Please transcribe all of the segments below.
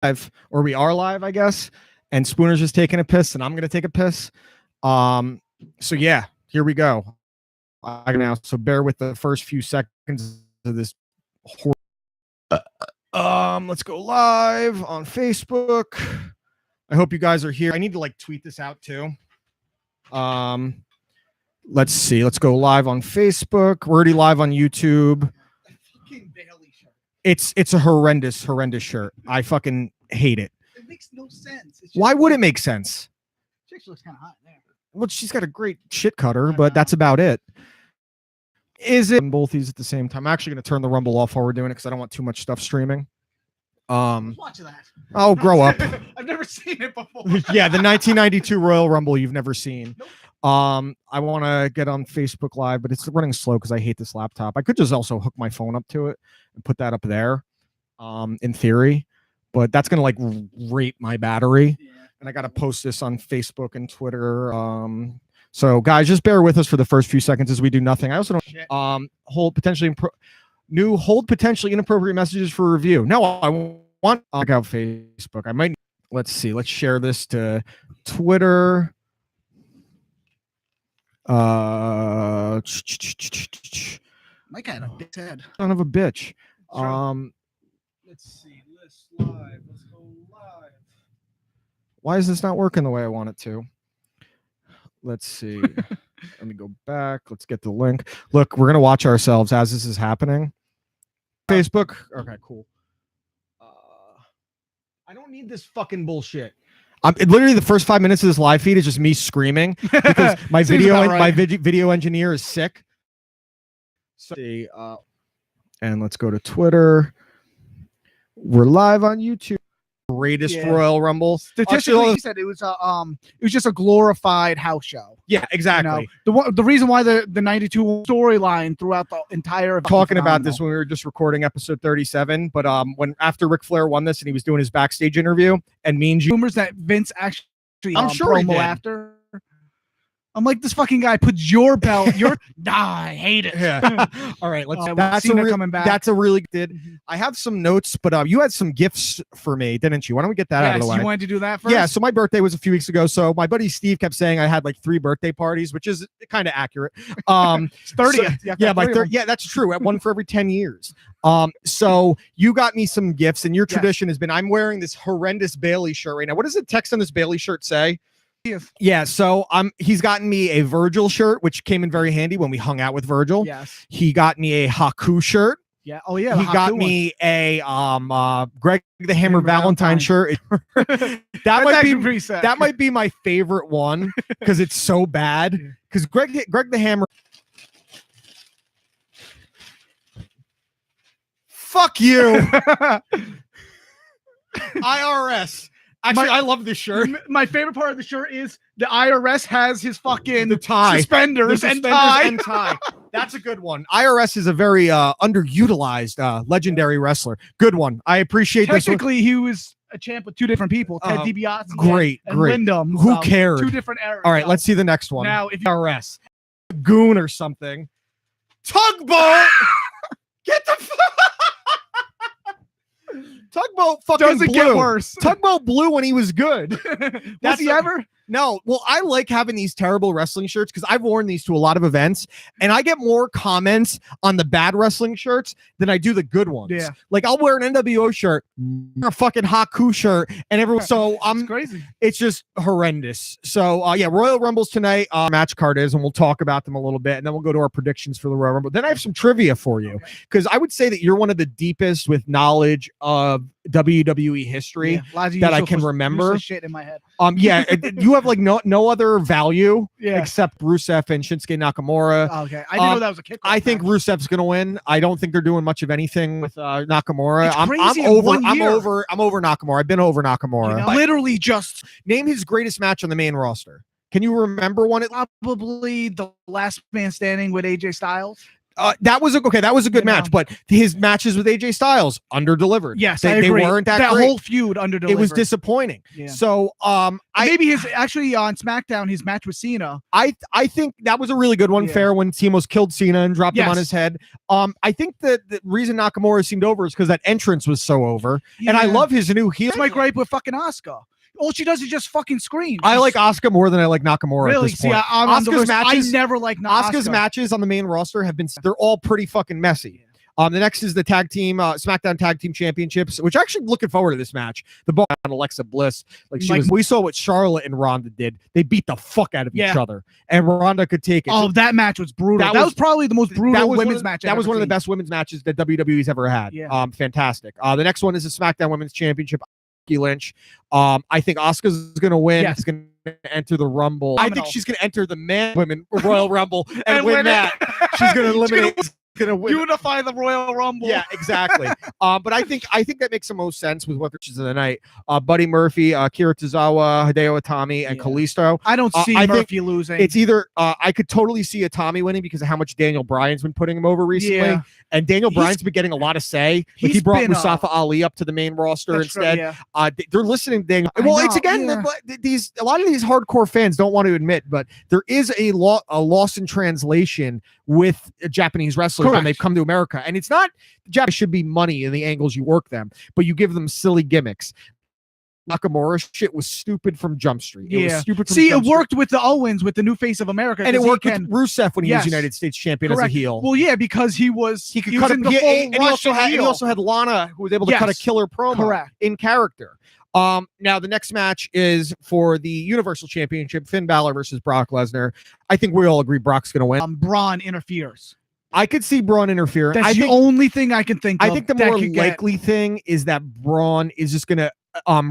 or we are live, I guess. And Spooner's just taking a piss, and I'm gonna take a piss. So yeah, here we go. So bear with the first few seconds of this. Let's go live on Facebook. I hope you guys are here. I need to like tweet this out too. Let's see. Let's go live on Facebook. We're already live on YouTube. It's a horrendous shirt. I fucking hate it. It makes no sense. Why would it make sense? She actually looks kind of hot in there. Well, she's got a great shit cutter, but that's about it. Is it both these at the same time? I'm actually going to turn the Rumble off while we're doing it because I don't want too much stuff streaming. Watch that. Oh, grow up. I've never seen it before. Yeah, the 1992 Royal Rumble you've never seen. Nope. I want to get on Facebook Live, but it's running slow because I hate this laptop. I could just also hook my phone up to it and put that up there, in theory, but that's gonna like rape my battery. Yeah. And I got to post this on Facebook and Twitter. So guys, just bear with us for the first few seconds as we do nothing. I also don't hold potentially inappropriate messages for review. No, I want to check out Facebook. I might. Let's see. Let's share this to Twitter. My kind of dick's head. Son of a bitch. Let's see. List live. Let's go live. Why is this not working the way I want it to? Let's see. Let me go back. Let's get the link. Look, we're gonna watch ourselves as this is happening. Facebook. Okay, cool. I don't need this fucking bullshit. Literally the first 5 minutes of this live feed is just me screaming because my video engineer is sick. So, and let's go to Twitter. We're live on YouTube. Greatest Royal Rumble. Statistically, he said it was just a glorified house show. Yeah, exactly. You know, the reason why the 92 storyline throughout the entire talking about this when we were just recording episode 37, but after Ric Flair won this and he was doing his backstage interview and rumors that Vince actually I'm sure promo after. I'm like, this fucking guy puts your belt. I hate it. Yeah. All right, let's. Coming back. That's a really good. I have some notes, but you had some gifts for me, didn't you? Why don't we get that out of the way? You wanted to do that first? Yeah. So my birthday was a few weeks ago. So my buddy Steve kept saying I had like 3 birthday parties, which is kind of accurate. 30. Yeah, that's true. At one for every 10 years. So you got me some gifts, and your tradition has been I'm wearing this horrendous Bailey shirt right now. What does the text on this Bailey shirt say? Yeah, so he's gotten me a Virgil shirt, which came in very handy when we hung out with Virgil. Yes. He got me a Haku shirt. Yeah. Oh yeah. He got me a Greg the Hammer Valentine shirt. that might be my favorite one because it's so bad. Because Greg the Hammer. Fuck you. IRS. Actually, I love this shirt. My favorite part of the shirt is the IRS has his fucking tie. Suspenders and tie. That's a good one. IRS is a very underutilized legendary wrestler. Good one. I appreciate this. Technically, he was a champ with 2 different people. Ted DiBiase and Wyndham. Who cares? 2 different eras. All right, let's see the next one. Now, if IRS. Goon or something. Tugboat! Get the fuck! Tugboat fucking doesn't blew. Get worse. Tugboat blew when he was good. Was he ever? No. Well, I like having these terrible wrestling shirts because I've worn these to a lot of events, and I get more comments on the bad wrestling shirts than I do the good ones. Yeah. Like I'll wear an NWO shirt, a fucking Haku shirt, and everyone. So it's crazy. It's just horrendous. So Royal Rumbles tonight. Match card is, and we'll talk about them a little bit, and then we'll go to our predictions for the Royal Rumble. Then I have some trivia for you because I would say that you're one of the deepest with knowledge of WWE history that I can remember. Shit in my head. You have like no other value Yeah. except Rusev and Shinsuke Nakamura. Okay, I didn't know that was a kick. I think Rusev's gonna win. I don't think they're doing much of anything with Nakamura. It's I'm crazy in 1 year. I'm over Nakamura. I've been over Nakamura. You know, literally just name his greatest match on the main roster. Can you remember one? Probably the last man standing with AJ Styles. That was a good You match, know. but his matches with AJ Styles underdelivered. Yes, they, I agree. They weren't that that great. whole feud underdelivered. It was disappointing. Yeah. So maybe his actually on SmackDown his match with Cena. I think that was a really good one. Yeah. Fair when Timos killed Cena and dropped him on Yes. his head. I think that the reason Nakamura seemed over is because that entrance was so over, and I Yeah. love his new heel. That's my gripe with fucking Asuka. All she does is just fucking scream. I like Asuka more than I like Nakamura. really. At this See, point. I'm on the Asuka's list. matches- I never like Asuka's Asuka. matches on the main roster they're all pretty fucking messy. The next is the tag team SmackDown Tag Team Championships, which actually looking forward to this match. The ball on Alexa Bliss, we saw what Charlotte and Ronda did. They beat the fuck out of each other, and Ronda could take it. Oh, that match was brutal. That was probably the most brutal women's match. That was one of the best women's matches that WWE's ever had. Yeah. Fantastic. The next one is the SmackDown Women's Championship. Becky Lynch. I think Asuka's going to win. Yes. She's going to enter the Rumble. Phenomenal. I think she's going to enter the Women Royal Rumble and win win that. it. She's going to eliminate. Gonna win. Unify the Royal Rumble. Yeah, exactly. But I think that makes the most sense with what matches of the night. Buddy Murphy, Akira Tozawa, Hideo Itami, and Kalisto. I don't see I think Murphy losing. It's either I could totally see Itami winning because of how much Daniel Bryan's been putting him over recently. Yeah. And Daniel Bryan's been getting a lot of say. Like he he's brought been, Mustafa Ali up to the main roster That's true, instead. yeah. They're listening to Daniel. I Well, know, it's again yeah. a lot of these hardcore fans don't want to admit, but there is a loss in translation with Japanese wrestlers when Correct. they've come to America. And it's not Japan should be money in the angles you work them, but you give them silly gimmicks. Nakamura shit was stupid from Jump Street. It was stupid from See, Jump it worked with the Owens, with the new face of America. and it 'cause he worked can, with Rusev when he was Yes. United States champion Correct. as a heel. Well, yeah, because he was He was in the full and he also Russian had heel. Lana, who was able to cut a Yes. killer promo Correct. in character. Now the next match is for the Universal Championship: Finn Balor versus Brock Lesnar. I think we all agree Brock's going to win. Braun interferes. I could see Braun interfere. That's I the think, only thing I can think of. I think the that more could get- likely thing is that Braun is just going to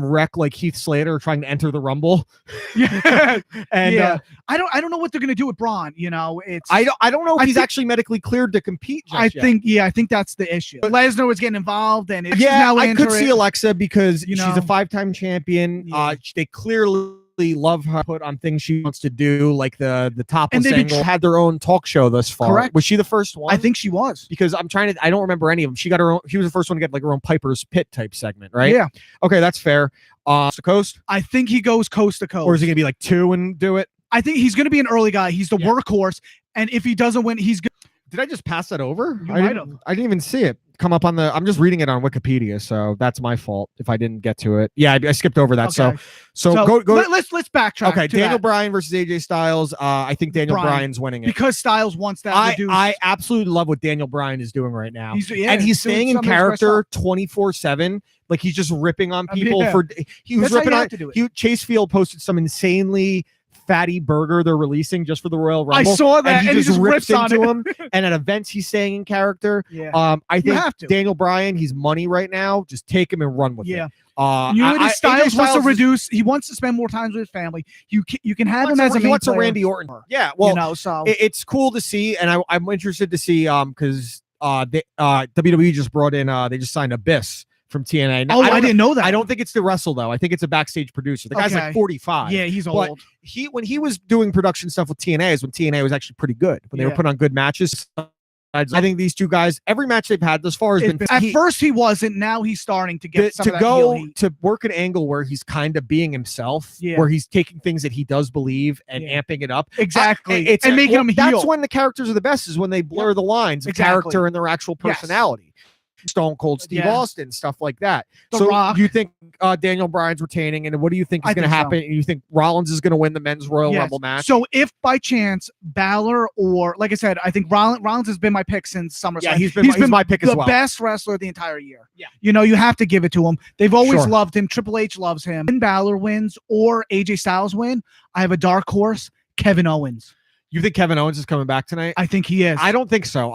wreck like Heath Slater trying to enter the Rumble. Yeah. And yeah. I don't know what they're gonna do with Braun. You know, it's I don't know if I he's think- actually medically cleared to compete. Just I yet. think that's the issue. Lesnar was getting involved, and it's Yeah, now I could enter see it. Alexa because You she's know. a 5-time champion. Yeah. They clearly love her put on things she wants to do, like the topless And they've been angle. Had their own talk show thus far. Correct. Was she the first one? I think she was. because I don't remember any of them. She got her own. She was the first one to get like her own Piper's Pit type segment, right? Yeah, Okay, that's fair. The coast, I think he goes coast to coast. or is he gonna be like 2 and do it? I think he's gonna be an early guy. He's the Yeah. workhorse, and if he doesn't win, he's good. Did I just pass that over? You I might didn't- have. I didn't even see it come up on the. I'm just reading it on Wikipedia, so that's my fault if I didn't get to it. Yeah, I skipped over that. Okay. So go. Let's backtrack. Okay, to Daniel that, Bryan versus AJ Styles. I think Daniel Bryan. Bryan's winning it. because Styles wants that reduced. I absolutely love what Daniel Bryan is doing right now. He's And he's doing staying in something to express character 24/7. Like he's just ripping on people Yeah. he was That's how ripping you on have to do it. Chase Field posted some insanely fatty burger they're releasing just for the Royal I Rumble. saw that, and he just rips on into it. him. And at events he's staying in character. Yeah, I you think have to. Daniel Bryan, he's money right now. Just take him and run with Yeah. it. You know, AJ Styles wants to is- reduce. He wants to spend more time with his family. You can have him as a he main wants a player, Randy Orton. Yeah, well, you know. So it's cool to see, and I'm interested to see because WWE just brought in they just signed Abyss from TNA. Now, I didn't know that. I don't think it's to wrestle though. I think it's a backstage producer. The guy's Okay. like 45. Yeah, he's But old. when he was doing production stuff with TNA is when TNA was actually pretty good. When they were Yeah. putting on good matches. I think these two guys, every match they've had thus far has been At first he wasn't. Now he's starting to get some to of that heel go heat. to work an angle where he's kind of being himself, Yeah. where he's taking things that he does believe and Yeah. amping it up. Exactly, It's and making well, him That's heel. when the characters are the best, is when they blur the lines of Exactly. character and their actual Yes. personality. Stone Cold Steve Yeah. Austin, stuff like that. The So Rock. you think Daniel Bryan's retaining, and what do you think is I going to think so. happen? You think Rollins is going to win the men's Royal Yes. Rumble match? So if by chance Balor, or like I said, I think Rollins has been my pick since SummerSlam. yeah, he's been my pick as the well. best wrestler the entire year. Yeah. You know, you have to give it to him. They've always Sure. loved him. Triple H loves him. When Balor wins or AJ Styles win, I have a dark horse, Kevin Owens. You think Kevin Owens is coming back tonight? I think he is. I don't think so.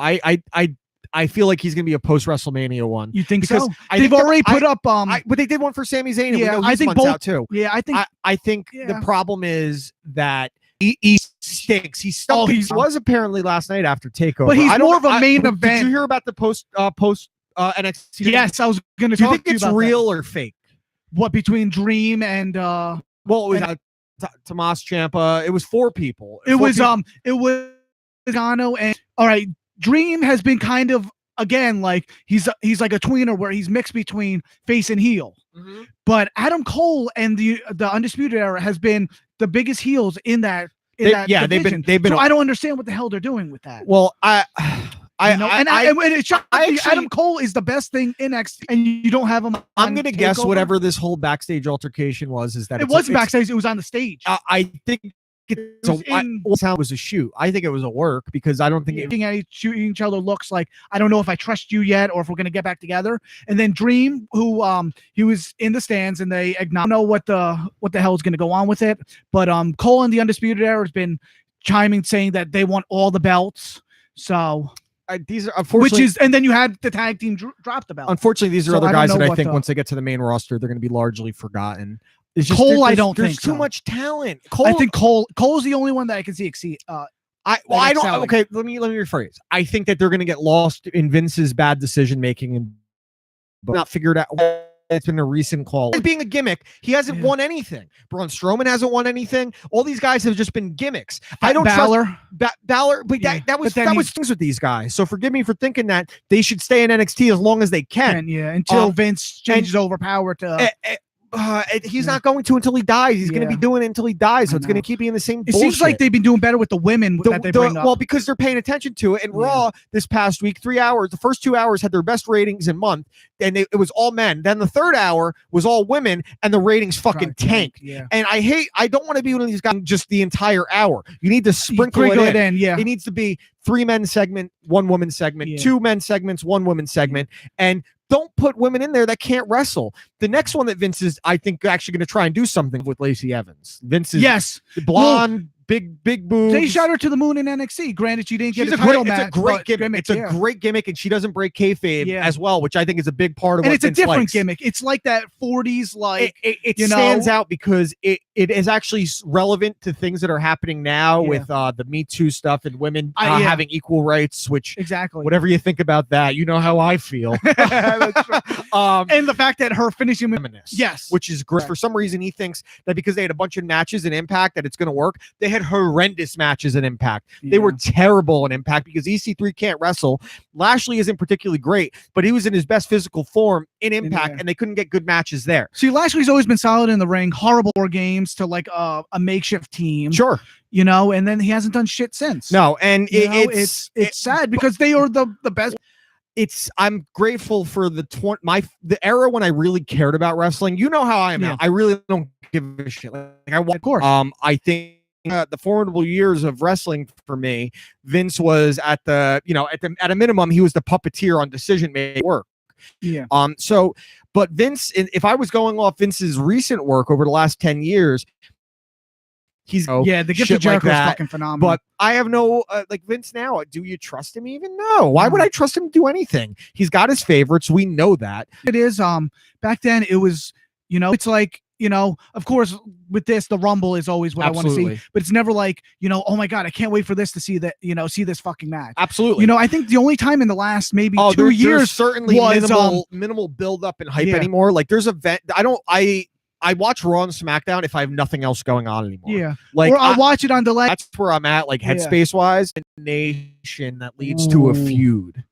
I feel like he's going to be a post WrestleMania one. You think because so? I They've think already put up but they did one for Sami Zayn. And Yeah, we know I he's think months both- out too. yeah, I think I think the Yeah. problem is that he stinks. He stunk. He was apparently last night after Takeover. But he's I don't- more of a main Did event. you hear about the post NXT? yes, I was going to Do you talk think to you it's about real or fake? that. What between Dream and Well, it was Tomas Ciampa. It was 4 people. it was Gano and all right. Dream has been kind of again like he's like a tweener where he's mixed between face and heel. But Adam Cole and the Undisputed Era has been the biggest heels in that. Yeah, division. they've been. So I don't understand what the hell they're doing with that. Well, and it's actually, Adam Cole is the best thing in NXT, and you don't have him. I'm gonna guess whatever this whole backstage altercation was is that it wasn't backstage; it was on the stage. I think it was a shoot. I think it was a work because I don't think shooting each other looks like I don't know if I trust you yet or if we're gonna get back together. And then Dream, who he was in the stands and they acknowledge know what the hell is gonna go on with it. But Cole and the Undisputed Era has been chiming saying that they want all the belts. So these are unfortunately, and then you had the tag team drop the belt. Unfortunately, these are other guys that I think once they get to the main roster, they're going to be largely forgotten. It's just, Cole, I don't think there's too much talent. I think Cole's the only one that I can see exceed. I don't. Okay, let me rephrase. I think that they're going to get lost in Vince's bad decision making and not figured out. It's been a recent call. It's being a gimmick. He hasn't won anything. Braun Strowman hasn't won anything. All these guys have just been gimmicks. I don't Balor. trust Balor, but that was things with these guys. So forgive me for thinking that they should stay in NXT as long as they can. Until Vince changes over power to. He's not going to until he dies. He's going to be doing it until he dies. So it's going to keep being the same. It seems like they've been doing better with the women that they bring up. Well, because they're paying attention to it. And Raw this past week, 3 hours, the first 2 hours had their best ratings in month, and it was all men. Then the third hour was all women, and the ratings fucking tanked. And I don't want to be one of these guys just the entire hour. You need to sprinkle it in. It needs to be 3 men segment, 1 woman segment, 2 men segments, 1 woman segment, and don't put women in there that can't wrestle. The next one that Vince is, I think, actually going to try and do something with Lacey Evans. Vince is blonde, big boobs. They shot her to the moon in NXT. Granted, she didn't get a title match. It's a great gimmick. It's a great gimmick, and she doesn't break kayfabe as well, which I think is a big part of. And it's a different gimmick. It's like that 40s, like it stands out because it is actually relevant to things that are happening now with the Me Too stuff and women having equal rights. Which whatever you think about that, you know how I feel. And the fact that her finishing which is great. For some reason, he thinks that because they had a bunch of matches in Impact that it's going to work. They had horrendous matches in Impact. They were terrible in Impact because EC3 can't wrestle. Lashley isn't particularly great, but he was in his best physical form in Impact, and they couldn't get good matches there. See, Lashley's always been solid in the ring. Horrible War Games to like a makeshift team. Sure. And then he hasn't done shit since. No, and it's sad because they are the best. I'm grateful for the era when I really cared about wrestling. You know how I am now. I really don't give a shit. Of course. I think the formidable years of wrestling for me, Vince was at a minimum, he was the puppeteer on decision making work. But Vince, if I was going off Vince's recent work over the last 10 years, he's the gift of Jericho is fucking phenomenal. But I have no Vince now. Do you trust him even? No. Why would I trust him to do anything? He's got his favorites. We know that. It is back then it was, it's like, of course with this, the Rumble is always what I want to see, but it's never like, oh my God, I can't wait for this to see that, see this fucking match. Absolutely. I think the only time in the last maybe 2 years there's certainly was minimal build up and hype anymore. Like there's I watch Raw and SmackDown if I have nothing else going on anymore. Or I'll watch it on delay. That's where I'm at, like headspace wise. Nation that leads to a feud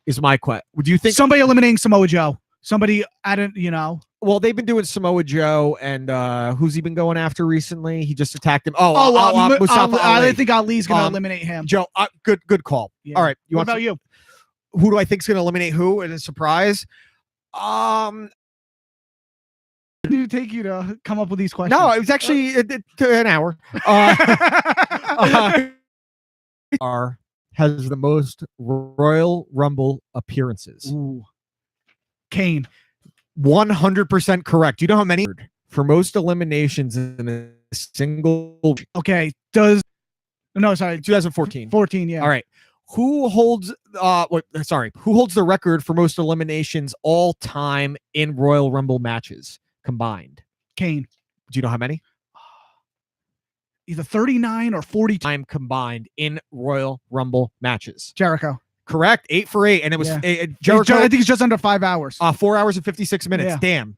is my question. Would you think somebody eliminating Samoa Joe? Somebody Well, they've been doing Samoa Joe, and who's he been going after recently? He just attacked him. I think Ali's going to eliminate him. Joe, good call. All right, what about you? Who do I think is going to eliminate who in a surprise? Did it take you to come up with these questions? No, it was actually an hour. Has the most Royal Rumble appearances. Kane. 100% correct. You know how many for most eliminations in a single? Okay. 2014. 14, yeah. All right. Who holds who holds the record for most eliminations all time in Royal Rumble matches combined? Kane. Do you know how many? Either 39 or 40 time combined in Royal Rumble matches. Jericho. Correct. 8 for 8. And it was Jericho. I think it's just under 5 hours. 4 hours and 56 minutes. Yeah. Damn.